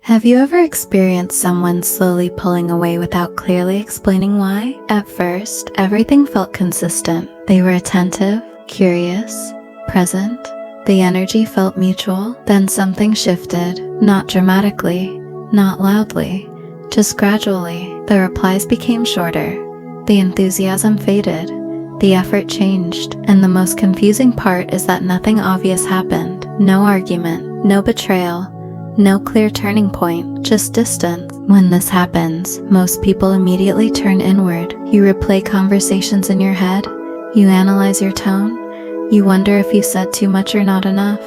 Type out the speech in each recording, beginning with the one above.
Have you ever experienced someone slowly pulling away without clearly explaining why? At first, everything felt consistent. They were attentive, curious, present. The energy felt mutual. Then something shifted, not dramatically, not loudly, just gradually. The replies became shorter. The enthusiasm faded. The effort changed. And the most confusing part is that nothing obvious happened. No argument, no betrayal, no clear turning point, just distance. When this happens, most people immediately turn inward. You replay conversations in your head. You analyze your tone. You wonder if you said too much or not enough.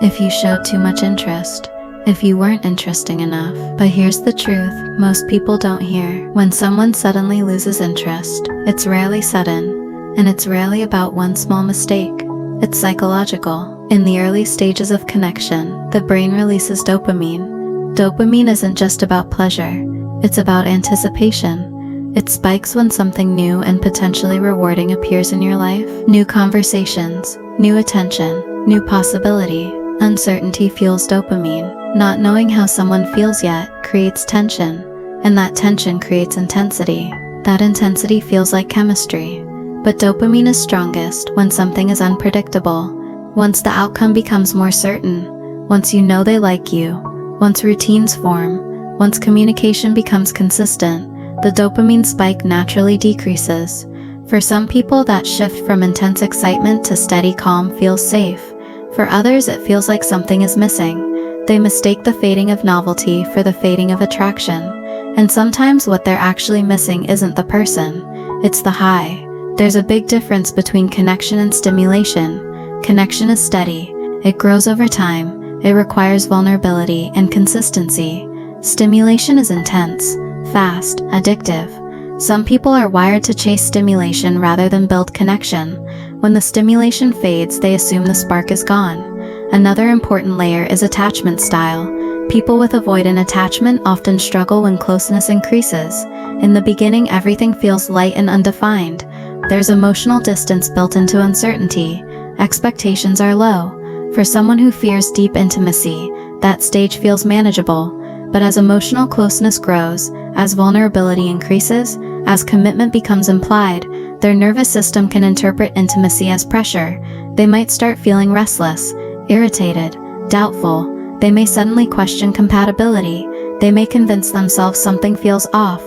If you showed too much interest. If you weren't interesting enough. But here's the truth, most people don't hear. When someone suddenly loses interest, it's rarely sudden, and it's rarely about one small mistake. It's psychological. In the early stages of connection, the brain releases dopamine. Dopamine isn't just about pleasure, it's about anticipation. It spikes when something new and potentially rewarding appears in your life. New conversations, new attention, new possibility. Uncertainty fuels dopamine. Not knowing how someone feels yet creates tension, and that tension creates intensity. That intensity feels like chemistry. But dopamine is strongest when something is unpredictable. Once the outcome becomes more certain, once you know they like you, once routines form, once communication becomes consistent, the dopamine spike naturally decreases. For some people, that shift from intense excitement to steady calm feels safe. For others, it feels like something is missing. They mistake the fading of novelty for the fading of attraction. And sometimes what they're actually missing isn't the person, it's the high. There's a big difference between connection and stimulation. Connection is steady. It grows over time. It requires vulnerability and consistency. Stimulation is intense, fast, addictive. Some people are wired to chase stimulation rather than build connection. When the stimulation fades, they assume the spark is gone. Another important layer is attachment style. People with avoidant attachment often struggle when closeness increases. In the beginning, everything feels light and undefined. There's emotional distance built into uncertainty. Expectations are low. For someone who fears deep intimacy, that stage feels manageable. But as emotional closeness grows, as vulnerability increases, as commitment becomes implied, their nervous system can interpret intimacy as pressure. They might start feeling restless, irritated, doubtful. They may suddenly question compatibility. They may convince themselves something feels off.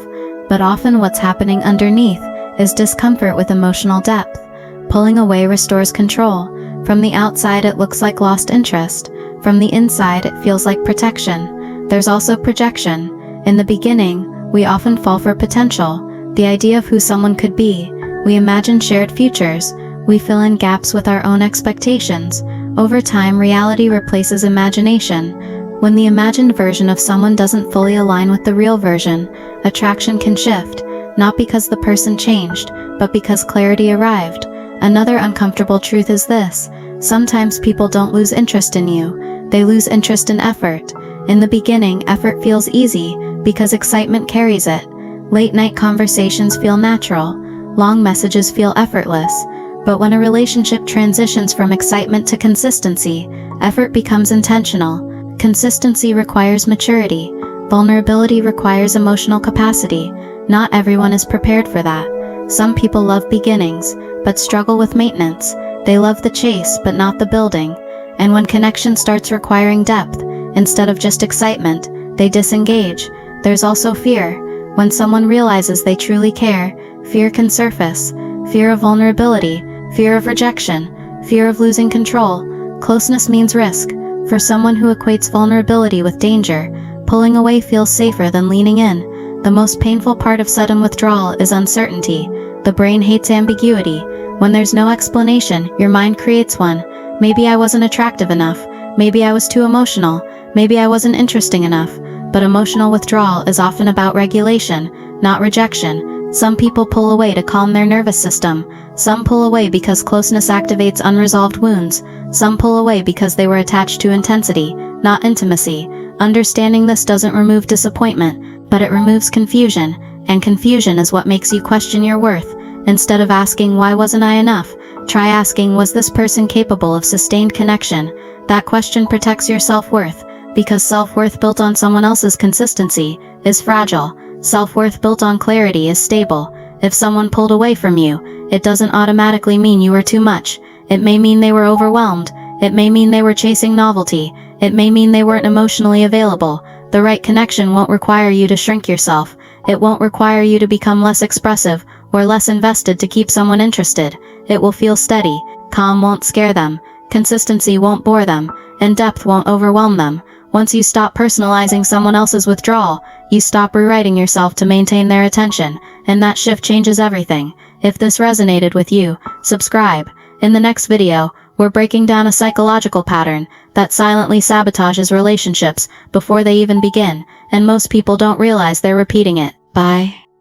But often what's happening underneath is discomfort with emotional depth. Pulling away restores control. From the outside, it looks like lost interest. From the inside, it feels like protection. There's also projection. In the beginning, we often fall for potential, the idea of who someone could be. We imagine shared futures. We fill in gaps with our own expectations. Over time, reality replaces imagination. When the imagined version of someone doesn't fully align with the real version, attraction can shift, not because the person changed, but because clarity arrived. Another uncomfortable truth is this: sometimes people don't lose interest in you, they lose interest in effort. In the beginning, effort feels easy because excitement carries it. Late night conversations feel natural, long messages feel effortless. But when a relationship transitions from excitement to consistency, effort becomes intentional. Consistency requires maturity. Vulnerability requires emotional capacity. Not everyone is prepared for that. Some people love beginnings, but struggle with maintenance. They love the chase, but not the building. And when connection starts requiring depth, instead of just excitement, they disengage. There's also fear. When someone realizes they truly care, fear can surface. Fear of vulnerability, fear of rejection, fear of losing control. Closeness means risk. For someone who equates vulnerability with danger, pulling away feels safer than leaning in. The most painful part of sudden withdrawal is uncertainty. The brain hates ambiguity. When there's no explanation, your mind creates one. Maybe I wasn't attractive enough. Maybe I was too emotional. Maybe I wasn't interesting enough. But emotional withdrawal is often about regulation, not rejection. Some people pull away to calm their nervous system. Some pull away because closeness activates unresolved wounds. Some pull away because they were attached to intensity, not intimacy. Understanding this doesn't remove disappointment, but it removes confusion. And confusion is what makes you question your worth. Instead of asking, why wasn't I enough? Try asking, was this person capable of sustained connection? That question protects your self-worth. Because self-worth built on someone else's consistency is fragile. Self-worth built on clarity is stable. If someone pulled away from you, it doesn't automatically mean you were too much. It may mean they were overwhelmed. It may mean they were chasing novelty. It may mean they weren't emotionally available. The right connection won't require you to shrink yourself. It won't require you to become less expressive or less invested to keep someone interested. It will feel steady. Calm won't scare them. Consistency won't bore them. And depth won't overwhelm them. Once you stop personalizing someone else's withdrawal, you stop rewriting yourself to maintain their attention, and that shift changes everything. If this resonated with you, subscribe. In the next video, we're breaking down a psychological pattern that silently sabotages relationships before they even begin, and most people don't realize they're repeating it. Bye.